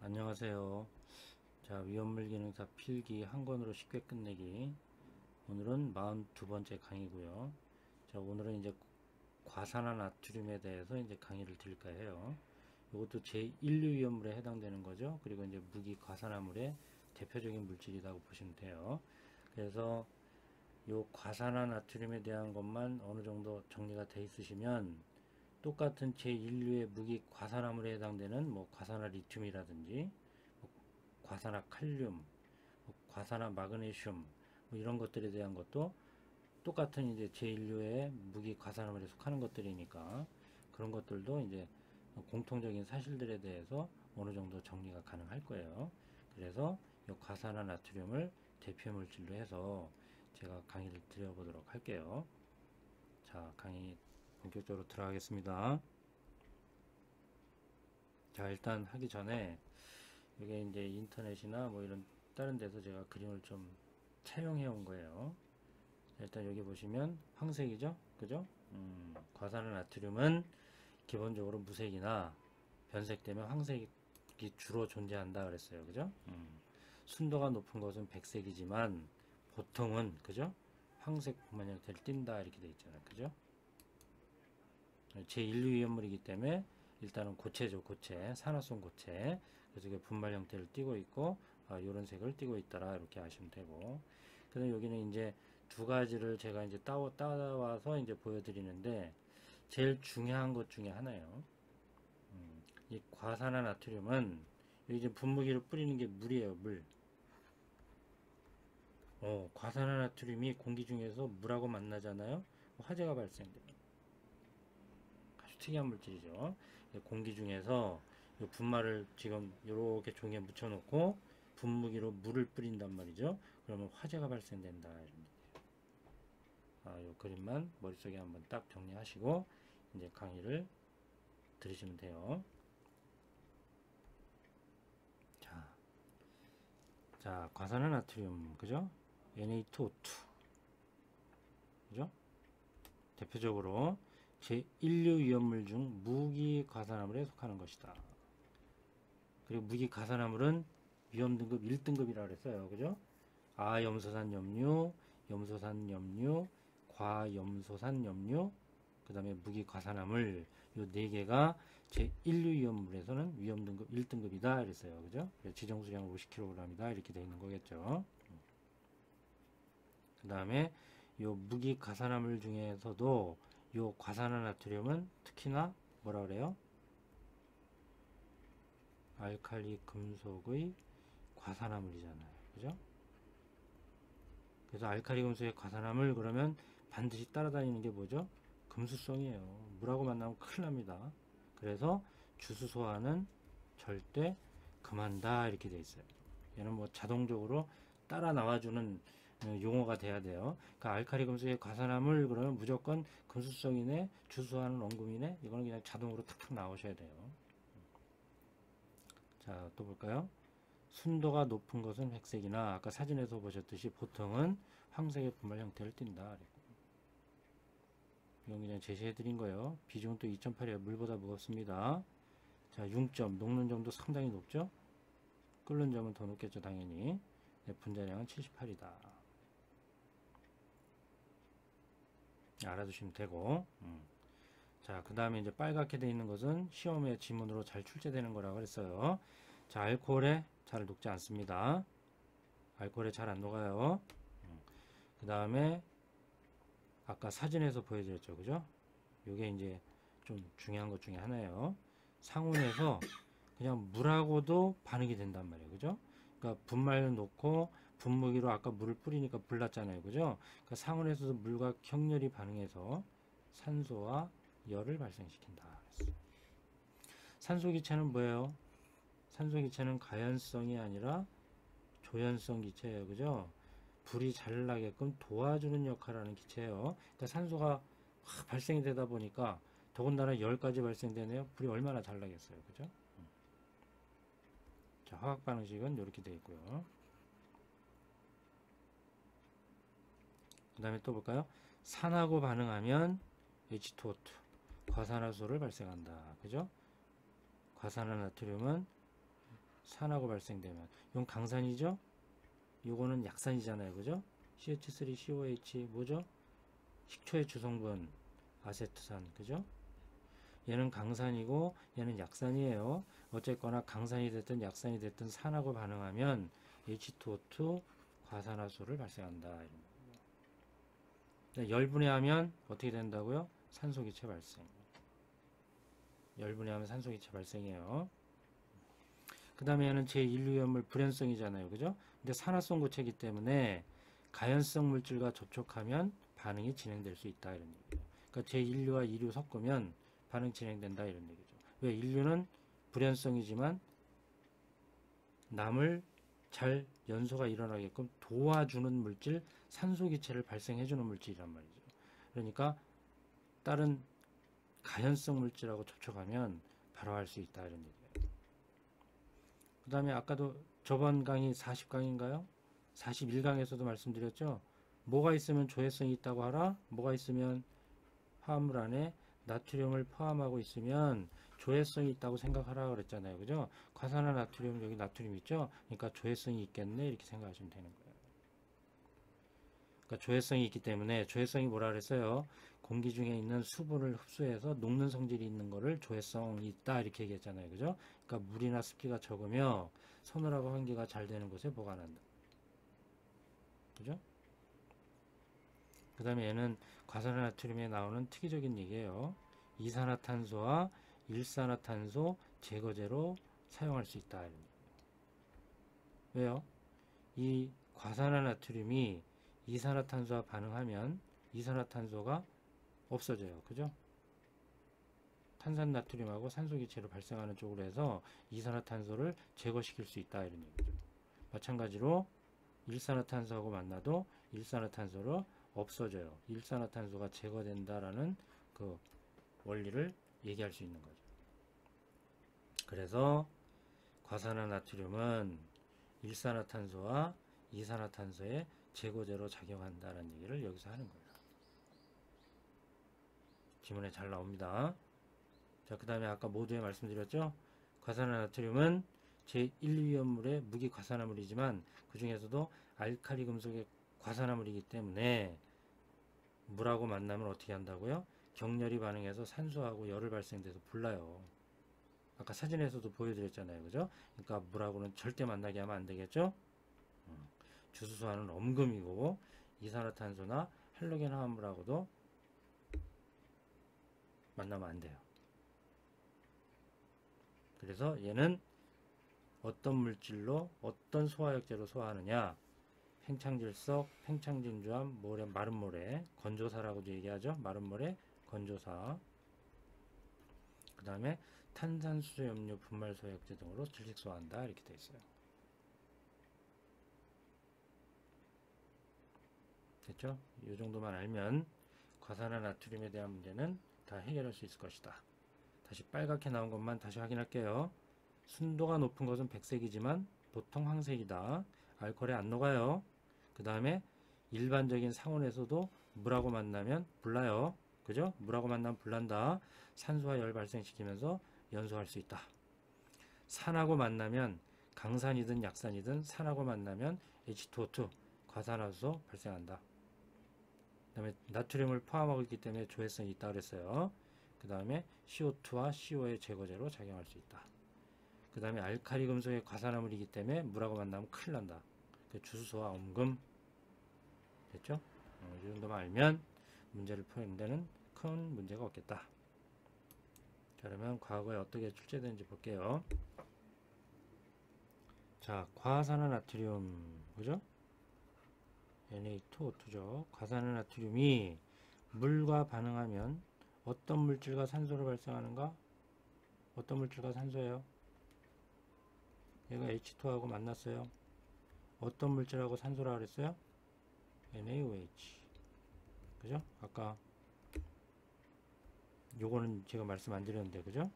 안녕하세요. 자, 위험물 기능사 필기 한 권으로 쉽게 끝내기. 오늘은 42번째 강의고요. 자, 오늘은 이제 과산화 나트륨에 대해서 이제 강의를 드릴까 해요. 이것도 제1류 위험물에 해당되는 거죠. 그리고 이제 무기 과산화물의 대표적인 물질이라고 보시면 돼요. 그래서 요 과산화 나트륨에 대한 것만 어느 정도 정리가 돼 있으시면 똑같은 제1류의 무기 과산화물에 해당되는 뭐 과산화 리튬이라든지 과산화 칼륨, 과산화 마그네슘 뭐 이런 것들에 대한 것도 똑같은 이제 제1류의 무기 과산화물에 속하는 것들이니까 그런 것들도 이제 공통적인 사실들에 대해서 어느 정도 정리가 가능할 거예요. 그래서 이 과산화 나트륨을 대표 물질로 해서 제가 강의를 드려보도록 할게요. 자, 강의 본격적으로 들어가겠습니다. 자, 일단 하기 전에 이게 이제 인터넷이나 뭐 이런 다른 데서 제가 그림을 좀 차용해 온 거예요. 일단 여기 보시면 황색이죠, 그죠? 과산화 나트륨은 기본적으로 무색이나 변색되면 황색이 주로 존재한다 그랬어요, 그죠? 순도가 높은 것은 백색이지만 보통은 그죠? 황색 분말 형태를 띈다 이렇게 돼 있잖아요, 그죠? 제1류 위험물이기 때문에 일단은 고체죠, 고체, 산화성 고체. 그래서 이게 분말 형태를 띠고 있고 이런 색을 띠고 있더라 이렇게 아시면 되고. 그래서 여기는 이제 두 가지를 제가 이제 따와서 이제 보여드리는데 제일 중요한 것 중에 하나예요. 이 과산화 나트륨은 여기 이제 분무기로 뿌리는 게 물이에요, 물. 과산화 나트륨이 공기 중에서 물하고 만나잖아요. 화재가 발생돼요. 아주 특이한 물질이죠. 공기 중에서 이 분말을 지금 이렇게 종이에 묻혀 놓고 분무기로 물을 뿌린단 말이죠. 그러면 화재가 발생된다. 이 그림만 머릿속에 한번 딱 정리하시고 이제 강의를 들으시면 돼요. 자, 과산화 나트륨, 그죠? Na2O2, 그죠? 대표적으로 제1류 위험물 중 무기 과산화물에 속하는 것이다. 그리고 무기 과산화물은 위험 등급 1등급이라고 그랬어요. 그죠? 아염소산 염류, 염소산 염류, 과염소산 염류, 그 다음에 무기 과산화물, 요 네 개가 제1류 위험물에서는 위험 등급 1등급이다. 그랬어요. 그죠? 지정 수량 50kg이다. 이렇게 되어 있는 거겠죠. 그 다음에 요 무기 과산화물 중에서도 요 과산화 나트륨은 특히나 뭐라 그래요? 알칼리 금속의 과산화물이잖아요. 그죠? 그래서 알칼리 금속의 과산화물 그러면 반드시 따라다니는 게 뭐죠? 금수성이에요. 물하고 만나면 큰일 납니다. 그래서 주수소화는 절대 금한다 이렇게 돼 있어요. 얘는 뭐 자동적으로 따라 나와주는 용어가 돼야 돼요. 그러니까 알칼리 금속의 과산화물 그러면 무조건 금수성이네, 주수하는 원금이네, 이거는 그냥 자동으로 탁탁 나오셔야 돼요. 자, 또 볼까요? 순도가 높은 것은 백색이나 아까 사진에서 보셨듯이 보통은 황색의 분말 형태를 띈다. 이건 그냥 제시해 드린 거예요. 비중은 또 2.8이에요. 물보다 무겁습니다. 자, 융점, 녹는 점도 상당히 높죠? 끓는 점은 더 높겠죠, 당연히. 분자량은 78이다. 알아두시면 되고. 자, 그 다음에 이제 빨갛게 되어 있는 것은 시험의 지문으로 잘 출제되는 거라고 그랬어요. 자, 알코올에 잘 녹지 않습니다. 알코올에 잘 안 녹아요. 그 다음에 아까 사진에서 보여드렸죠, 그죠? 요게 이제 좀 중요한 것 중에 하나예요. 상온에서 그냥 물하고도 반응이 된단 말이에요, 그죠? 그러니까 분말을 놓고 분무기로 아까 물을 뿌리니까 불 났잖아요, 그죠? 그러니까 상온에서도 물과 격렬히 반응해서 산소와 열을 발생시킨다. 산소 기체는 뭐예요? 산소 기체는 가연성이 아니라 조연성 기체예요, 그죠? 불이 잘 나게끔 도와주는 역할을 하는 기체예요. 그러니까 산소가 확 발생이 되다 보니까 더군다나 열까지 발생되네요. 불이 얼마나 잘 나겠어요, 그죠? 자, 화학 반응식은 이렇게 되어 있고요. 그 다음에 또 볼까요? 산하고 반응하면 H2O2 과산화수소를 발생한다. 그죠? 과산화 나트륨은 산화고 발생되면 이건 강산이죠. 요거는 약산이잖아요. 그죠? CH3, COH 뭐죠? 식초의 주성분 아세트산. 그죠? 얘는 강산이고 얘는 약산이에요. 어쨌거나 강산이 됐든 약산이 됐든 산하고 반응하면 H2O2 과산화수를 발생한다. 열분해하면 어떻게 된다고요? 산소기체 발생. 열분해하면 산소기체 발생이에요. 그 다음에 얘는 제1유연물 불연성이잖아요. 그죠? 근데 산화성 고체이기 때문에 가연성 물질과 접촉하면 반응이 진행될 수 있다. 이런 얘기예요. 그러니까 제1류와 2류 섞으면 반응 진행된다. 이런 얘기죠. 왜? 1류는 불연성이지만 남을 잘 연소가 일어나게끔 도와주는 물질, 산소기체를 발생해주는 물질이란 말이죠. 그러니까 다른 가연성 물질하고 접촉하면 바로 할 수 있다. 이런 얘기예요. 그 다음에 아까도 저번 강의 40강인가요? 41강에서도 말씀드렸죠. 뭐가 있으면 조해성이 있다고 하라? 뭐가 있으면 화합물 안에 나트륨을 포함하고 있으면 조해성이 있다고 생각하라 그랬잖아요. 그죠? 과산화 나트륨, 여기 나트륨 있죠? 그러니까 조해성이 있겠네. 이렇게 생각하시면 되는 거예요. 그러니까 조해성이 있기 때문에, 조해성이 뭐라 그랬어요? 공기 중에 있는 수분을 흡수해서 녹는 성질이 있는 거를 조해성이 있다. 이렇게 얘기했잖아요. 그죠? 그러니까 물이나 습기가 적으며 서늘하고 환기가 잘 되는 곳에 보관한다. 그죠? 그 다음에 얘는 과산화나트륨에 나오는 특이적인 얘기예요. 이산화탄소와 일산화탄소 제거제로 사용할 수 있다. 왜요? 이 과산화나트륨이 이산화탄소와 반응하면 이산화탄소가 없어져요. 그죠? 탄산나트륨하고 산소기체로 발생하는 쪽으로 해서 이산화탄소를 제거시킬 수 있다. 이런 얘기죠. 마찬가지로 일산화탄소하고 만나도 일산화탄소로 없어져요. 일산화탄소가 제거된다라는 그 원리를 얘기할 수 있는 거죠. 그래서 과산화나트륨은 일산화탄소와 이산화탄소의 제거제로 작용한다는 얘기를 여기서 하는 거예요. 지문에 잘 나옵니다. 자, 그 다음에 아까 모두에 말씀드렸죠. 과산화나트륨은 제1위험물의 무기과산화물이지만 그 중에서도 알칼리 금속의 과산화물이기 때문에 물하고 만나면 어떻게 한다고요? 격렬히 반응해서 산소하고 열을 발생돼서 불나요. 아까 사진에서도 보여드렸잖아요. 그죠? 그러니까 물하고는 절대 만나게 하면 안 되겠죠? 주수소와는 엄금이고 이산화탄소나 할로겐 화합물하고도 만나면 안 돼요. 그래서 얘는 어떤 물질로 어떤 소화약제로 소화하느냐? 팽창질석, 팽창진주암, 모래, 마른 모래, 건조사라고도 얘기하죠. 마른 모래, 건조사. 그 다음에 탄산수소염료 분말 소화약제 등으로 질식 소화한다. 이렇게 되어 있어요. 됐죠? 이 정도만 알면 과산화나트륨에 대한 문제는 다 해결할 수 있을 것이다. 다시 빨갛게 나온 것만 다시 확인할게요. 순도가 높은 것은 백색이지만 보통 황색이다. 알코올에 안 녹아요. 그 다음에 일반적인 상온에서도 물하고 만나면 불나요. 그죠? 물하고 만나면 불난다. 산소와 열 발생시키면서 연소할 수 있다. 산하고 만나면 강산이든 약산이든 산하고 만나면 H2O2 과산화수소 발생한다. 그 다음에 나트륨을 포함하고 있기 때문에 조해성이 있다 그랬어요. 그 다음에 CO2와 CO의 제거제로 작용할 수 있다. 그 다음에 알칼리 금속의 과산화물이기 때문에 물하고 만나면 큰일 난다. 주수소와 엄금. 됐죠? 이 정도만 알면 문제를 푸는 데는 큰 문제가 없겠다. 자, 그러면 과거에 어떻게 출제되는지 볼게요. 자, 과산화나트륨, 그죠? Na2O2죠. 과산화나트륨이 물과 반응하면 어떤 물질과 산소를 발생하는가? 어떤 물질과 산소예요? 얘가 H2하고 만났어요. 어떤 물질하고 산소라 그랬어요? NaOH. 그죠? 아까 요거는 제가 말씀 안 드렸는데, 그죠?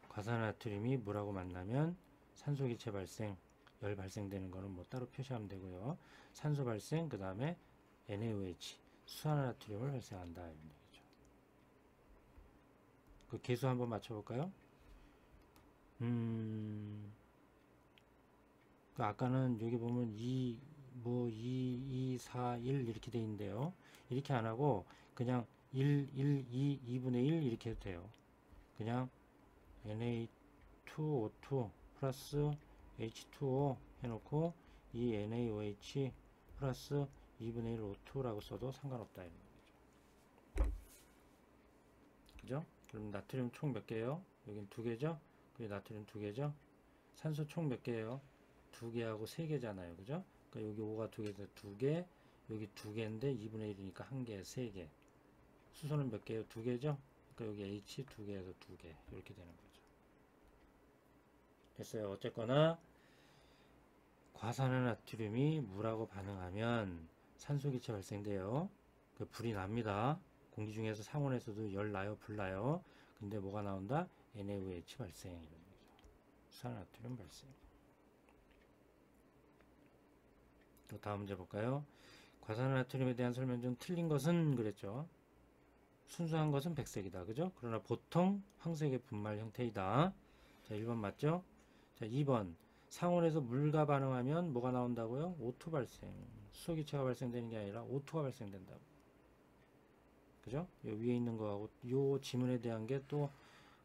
과산화나트륨이 물하고 만나면 산소기체 발생, 열 발생되는 거는 뭐 따로 표시하면 되고요. 산소 발생, 그 다음에 NaOH, 수산화나트륨을 발생한다. 이런 얘기죠. 그 개수 한번 맞춰볼까요? 그 아까는 여기 보면 2, 2, 4, 1 이렇게 돼 있는데요. 이렇게 안 하고 그냥 1, 1, 2, 2분의 1 이렇게 해도 돼요. 그냥 Na2O2 플러스 H2O 해놓고 이 NaOH 플러스 2분의 1 O2라고 써도 상관없다. 이런 거죠. 그죠? 그럼 나트륨 총 몇 개예요? 여긴 2개죠? 그리고 나트륨 2개죠? 산소 총 몇 개예요? 2개하고 3개잖아요. 그죠? 그러니까 여기 5가 2개에서 2개, 여기 2개인데 2분의 1이니까 1개, 3개. 수소는 몇 개예요? 2개죠? 그러니까 여기 H 2개에서 2개. 이렇게 되는 거죠. 됐어요. 어쨌거나 과산화나트륨이 물하고 반응하면 산소기체 발생돼요. 그 불이 납니다. 공기 중에서 상온에서도 열 나요, 불 나요. 근데 뭐가 나온다? NaOH 발생. 이런 거죠. 수산화나트륨 발생. 또 다음 문제 볼까요? 과산화나트륨에 대한 설명 중 틀린 것은 그랬죠. 순수한 것은 백색이다. 그죠? 그러나 보통 황색의 분말 형태이다. 자, 1번 맞죠? 자, 2번. 상온에서 물과 반응하면 뭐가 나온다고요? O2 발생. 수소기체가 발생되는 게 아니라 O2가 발생된다고. 그죠? 요 위에 있는 거하고 요 지문에 대한 게 또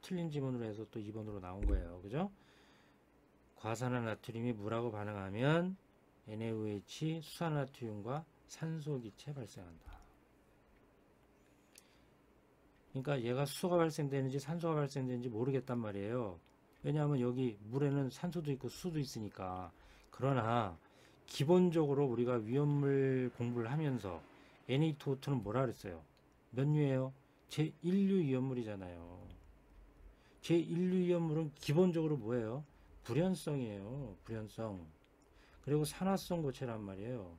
틀린 지문으로 해서 또 2번으로 나온 거예요. 그죠? 과산화나트륨이 물하고 반응하면 NaOH 수산화나트륨과 산소기체 발생한다. 그러니까 얘가 수소가 발생되는지 산소가 발생되는지 모르겠단 말이에요. 왜냐하면 여기 물에는 산소도 있고 수소도 있으니까. 그러나 기본적으로 우리가 위험물 공부를 하면서 Na2O2는 뭐라 그랬어요? 몇 유예요? 제1류 위험물이잖아요. 제1류 위험물은 기본적으로 뭐예요? 불연성이에요. 불연성. 그리고 산화성 고체란 말이에요.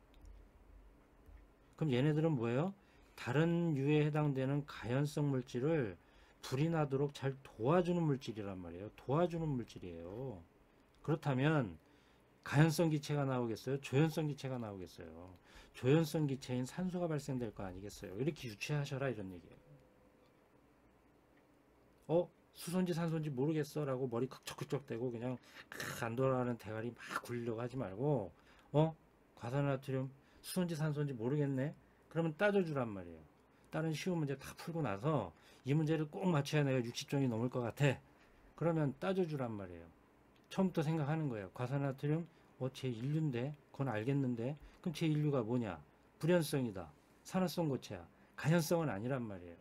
그럼 얘네들은 뭐예요? 다른 유에 해당되는 가연성 물질을 불이 나도록 잘 도와주는 물질이란 말이에요. 도와주는 물질이에요. 그렇다면 가연성 기체가 나오겠어요? 조연성 기체가 나오겠어요? 조연성 기체인 산소가 발생될 거 아니겠어요? 이렇게 유추하셔라 이런 얘기예요. 수소인지 산소인지 모르겠어 라고 머리 긁적긁적대고 그냥 안 돌아가는 대가리 막 굴리려고 하지 말고 과산화나트륨 수소인지 산소인지 모르겠네? 그러면 따져주란 말이에요. 다른 쉬운 문제 다 풀고 나서 이 문제를 꼭 맞춰야 내가 60점이 넘을 것 같아. 그러면 따져주란 말이에요. 처음부터 생각하는 거예요. 과산화나트륨 제1류인데 그건 알겠는데 그럼 제1류가 뭐냐? 불연성이다. 산화성 고체야. 가연성은 아니란 말이에요.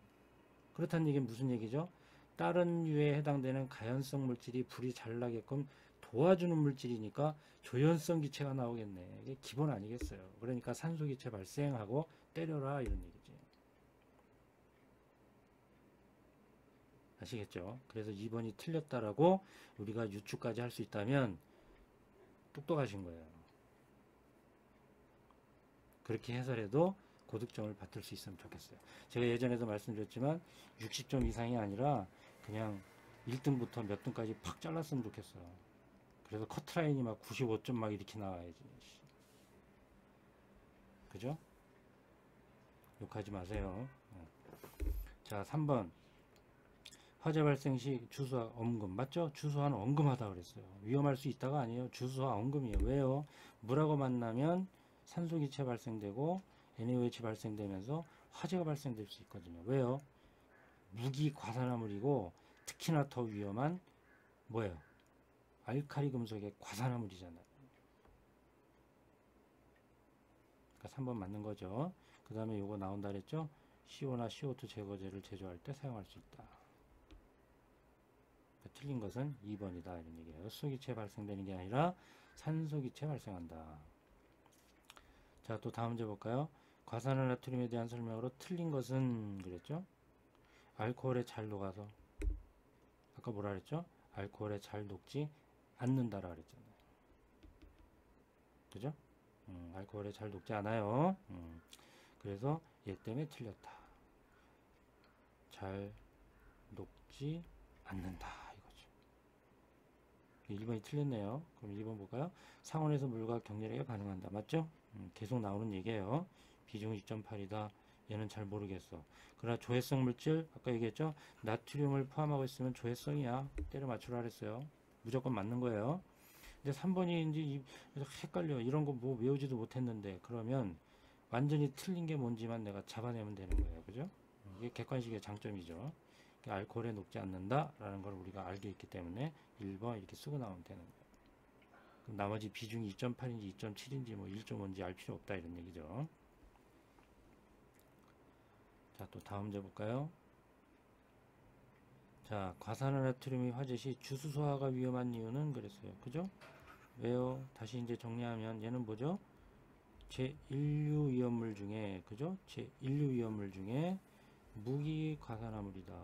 그렇다는 얘기는 무슨 얘기죠? 다른 유에 해당되는 가연성 물질이 불이 잘 나게끔 도와주는 물질이니까 조연성 기체가 나오겠네. 이게 기본 아니겠어요. 그러니까 산소 기체 발생하고 때려라 이런 얘기지. 아시겠죠? 그래서 2번이 틀렸다라고 우리가 유추까지 할 수 있다면 똑똑하신 거예요. 그렇게 해설해도 고득점을 받을 수 있으면 좋겠어요. 제가 예전에도 말씀드렸지만 60점 이상이 아니라 그냥 1등부터 몇 등까지 팍 잘랐으면 좋겠어요. 그래서 커트라인이 막 95점 막 이렇게 나와야지. 그죠? 욕하지 마세요. 자, 3번. 화재 발생 시 주수와 엄금. 맞죠? 주수와는 엄금하다 그랬어요. 위험할 수 있다가 아니에요. 주수와 엄금이에요. 왜요? 물하고 만나면 산소기체 발생되고 NaOH 발생되면서 화재가 발생될 수 있거든요. 왜요? 무기 과산화물이고 특히나 더 위험한 뭐예요? 알카리 금속의 과산화물이잖아요. 그러니까 3번 맞는 거죠. 그 다음에 요거 나온다 그랬죠? CO-나 CO2 제거제를 제조할 때 사용할 수 있다. 그러니까 틀린 것은 2번이다 이런 얘기예요. 수소기체 발생되는 게 아니라 산소기체 발생한다. 자, 또 다음 문제 볼까요? 과산화나트륨에 대한 설명으로 틀린 것은 그랬죠? 알코올에 잘 녹아서 아까 뭐라 그랬죠? 알코올에 잘 녹지 않는다라 그랬잖아요. 그죠? 알코올에 잘 녹지 않아요. 그래서 얘 때문에 틀렸다. 잘 녹지 않는다 이거죠. 1번이 틀렸네요. 그럼 2번 볼까요? 상온에서 물과 격렬하게 반응한다. 맞죠? 계속 나오는 얘기예요. 비중 2.8이다. 얘는 잘 모르겠어. 그러나 조해성 물질 아까 얘기했죠? 나트륨을 포함하고 있으면 조해성이야. 때려 맞추라 그랬어요. 무조건 맞는 거예요. 근데 3번이 이제 헷갈려. 이런 거 뭐 외우지도 못했는데. 그러면 완전히 틀린 게 뭔지만 내가 잡아내면 되는 거예요. 그죠? 이게 객관식의 장점이죠. 알코올에 녹지 않는다라는 걸 우리가 알게 있기 때문에 1번 이렇게 쓰고 나오면 되는 거예요. 그럼 나머지 비중이 2.8인지 2.7인지 뭐 1.5인지 알 필요 없다 이런 얘기죠. 자, 또 다음 문제 볼까요? 자, 과산화나트륨이 화재 시 주수소화가 위험한 이유는 그랬어요. 그죠? 왜요? 다시 이제 정리하면 얘는 뭐죠? 제1류 위험물 중에, 그죠? 제1류 위험물 중에 무기과산화물이다.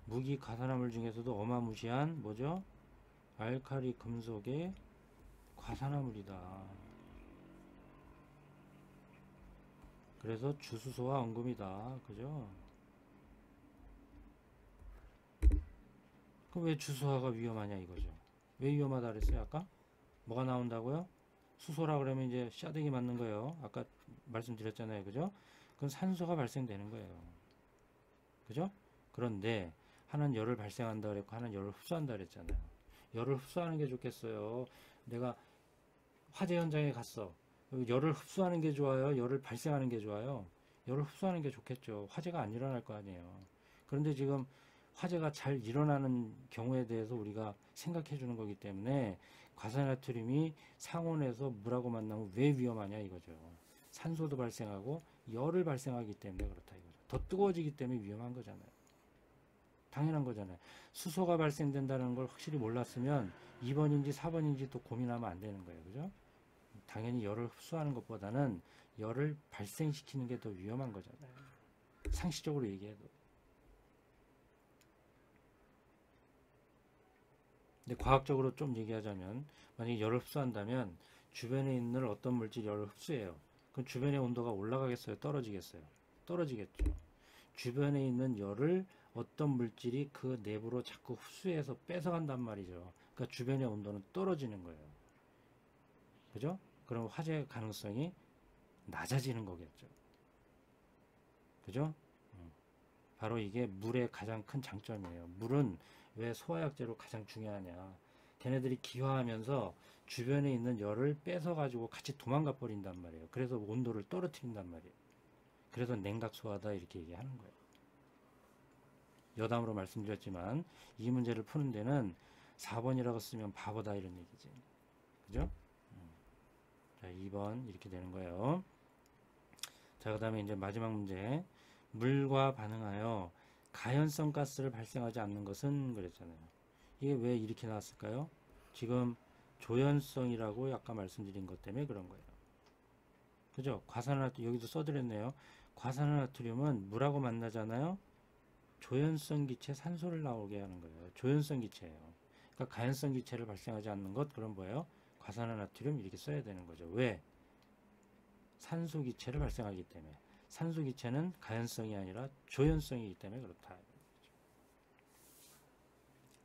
무기과산화물 중에서도 어마무시한 뭐죠? 알칼리 금속의 과산화물이다. 그래서 주수소화 원금이다. 그죠? 그럼 왜 주수소화가 위험하냐 이거죠. 왜 위험하다 그랬어요? 아까? 뭐가 나온다고요? 수소라 그러면 이제 샤딩이 맞는 거예요. 아까 말씀드렸잖아요. 그죠? 그건 산소가 발생되는 거예요. 그죠? 그런데 하나는 열을 발생한다 그랬고 하나는 열을 흡수한다 그랬잖아요. 열을 흡수하는 게 좋겠어요. 내가 화재 현장에 갔어. 열을 흡수하는 게 좋아요? 열을 발생하는 게 좋아요? 열을 흡수하는 게 좋겠죠. 화재가 안 일어날 거 아니에요. 그런데 지금 화재가 잘 일어나는 경우에 대해서 우리가 생각해 주는 거기 때문에 과산화트륨이 상온에서 물하고 만나면 왜 위험하냐 이거죠. 산소도 발생하고 열을 발생하기 때문에 그렇다 이거죠. 더 뜨거워지기 때문에 위험한 거잖아요. 당연한 거잖아요. 수소가 발생된다는 걸 확실히 몰랐으면 2번인지 4번인지 또 고민하면 안 되는 거예요. 그죠? 당연히 열을 흡수하는 것보다는 열을 발생시키는 게 더 위험한 거잖아요. 상식적으로 얘기해도. 근데 과학적으로 좀 얘기하자면 만약에 열을 흡수한다면 주변에 있는 어떤 물질이 열을 흡수해요. 그럼 주변의 온도가 올라가겠어요? 떨어지겠어요? 떨어지겠죠. 주변에 있는 열을 어떤 물질이 그 내부로 자꾸 흡수해서 뺏어간단 말이죠. 그러니까 주변의 온도는 떨어지는 거예요. 그죠? 그럼 화재 가능성이 낮아지는 거겠죠. 그죠? 바로 이게 물의 가장 큰 장점이에요. 물은 왜 소화약제로 가장 중요하냐. 걔네들이 기화하면서 주변에 있는 열을 뺏어가지고 같이 도망가 버린단 말이에요. 그래서 온도를 떨어뜨린단 말이에요. 그래서 냉각소화다 이렇게 얘기하는 거예요. 여담으로 말씀드렸지만 이 문제를 푸는 데는 4번이라고 쓰면 바보다 이런 얘기지. 그죠? 자, 2번 이렇게 되는 거예요. 자, 그 다음에 이제 마지막 문제. 물과 반응하여 가연성 가스를 발생하지 않는 것은 그랬잖아요. 이게 왜 이렇게 나왔을까요? 지금 조연성이라고 아까 말씀드린 것 때문에 그런 거예요. 그죠? 과산화트륨 여기도 써드렸네요. 과산화나트륨은 물하고 만나잖아요. 조연성 기체 산소를 나오게 하는 거예요. 조연성 기체예요. 그러니까 가연성 기체를 발생하지 않는 것 그런 뭐예요? 과산화나트륨 이렇게 써야 되는 거죠. 왜? 산소 기체를 발생하기 때문에. 산소 기체는 가연성이 아니라 조연성이기 때문에 그렇다.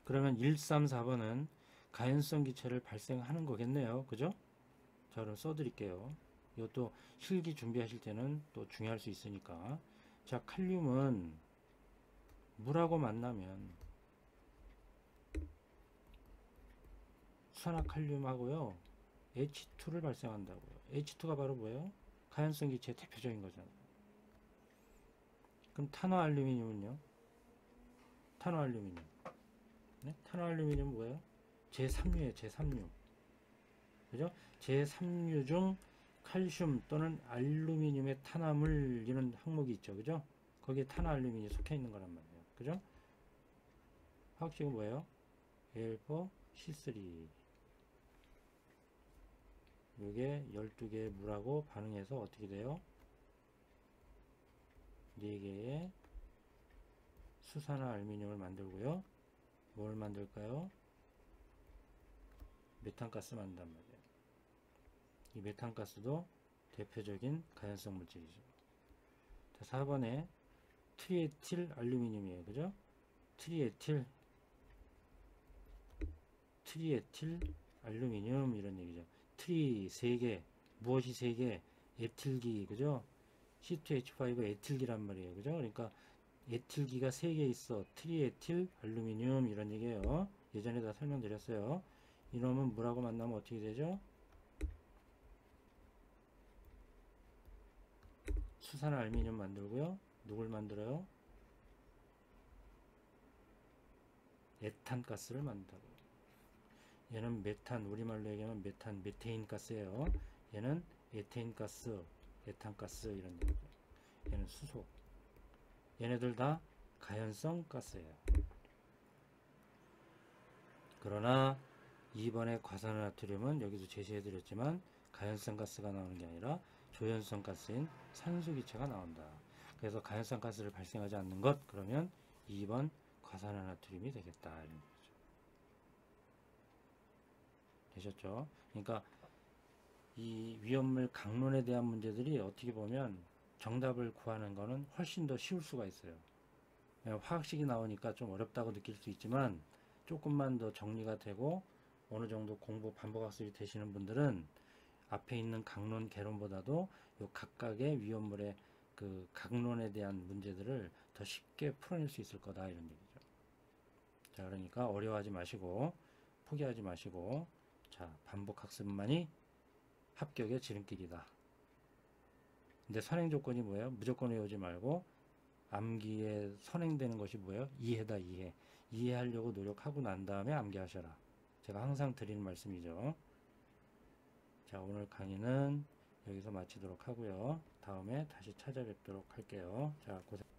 그러면 1, 3, 4번은 가연성 기체를 발생하는 거겠네요. 그죠? 자, 그럼 써드릴게요. 이것도 실기 준비하실 때는 또 중요할 수 있으니까. 자, 칼륨은 물하고 만나면 수산화칼륨하고요 H2를 발생한다고요. H2가 바로 뭐예요? 가연성 기체의 대표적인 거잖아요. 그럼 탄화알루미늄은요? 탄화알루미늄. 네? 탄화알루미늄은 뭐예요? 제3류예요. 제3류. 그죠? 제3류 중 칼슘 또는 알루미늄의 탄화물 이런 항목이 있죠. 그죠? 거기에 탄화알루미늄이 속해 있는 거란 말이에요. 그죠? 화학식은 뭐예요? Al4C3. 이게 12개의 물하고 반응해서 어떻게 돼요? 4개의 수산화 알루미늄을 만들고요. 뭘 만들까요? 메탄가스 만든단 말이에요. 이 메탄가스도 대표적인 가연성 물질이죠. 자, 4번에 트리에틸 알루미늄이에요. 그죠? 트리에틸 알루미늄 이런 얘기죠. 트리 3개, 무엇이 3개? 에틸기, 그죠? C2H5 에틸기란 말이에요. 그죠? 그러니까 에틸기가 3개 있어. 트리에틸 알루미늄 이런 얘기예요. 예전에 다 설명드렸어요. 이놈은 물하고 만나면 어떻게 되죠? 수산 알루미늄 만들고요. 누굴 만들어요? 에탄가스를 만든다고. 얘는 메탄, 우리말로 얘기하면 메탄, 메테인 가스예요. 얘는 에테인 가스, 에탄가스 이런 얘기죠. 얘는 수소. 얘네들 다 가연성 가스예요. 그러나 2번의 과산화나트륨은 여기도 제시해드렸지만 가연성 가스가 나오는 게 아니라 조연성 가스인 산소기체가 나온다. 그래서 가연성 가스를 발생하지 않는 것, 그러면 2번 과산화나트륨이 되겠다. 이런 거죠. 되셨죠? 그러니까 이 위험물 강론에 대한 문제들이 어떻게 보면 정답을 구하는 거는 훨씬 더 쉬울 수가 있어요. 화학식이 나오니까 좀 어렵다고 느낄 수 있지만 조금만 더 정리가 되고 어느 정도 공부 반복학습이 되시는 분들은 앞에 있는 강론, 개론보다도 요 각각의 위험물의 그 강론에 대한 문제들을 더 쉽게 풀어낼 수 있을 거다 이런 얘기죠. 자, 그러니까 어려워하지 마시고 포기하지 마시고 자, 반복학습만이 합격의 지름길이다. 근데 선행 조건이 뭐예요? 무조건 외우지 말고 암기에 선행되는 것이 뭐예요? 이해다, 이해. 이해하려고 노력하고 난 다음에 암기하셔라. 제가 항상 드리는 말씀이죠. 자, 오늘 강의는 여기서 마치도록 하고요. 다음에 다시 찾아뵙도록 할게요. 자, 고생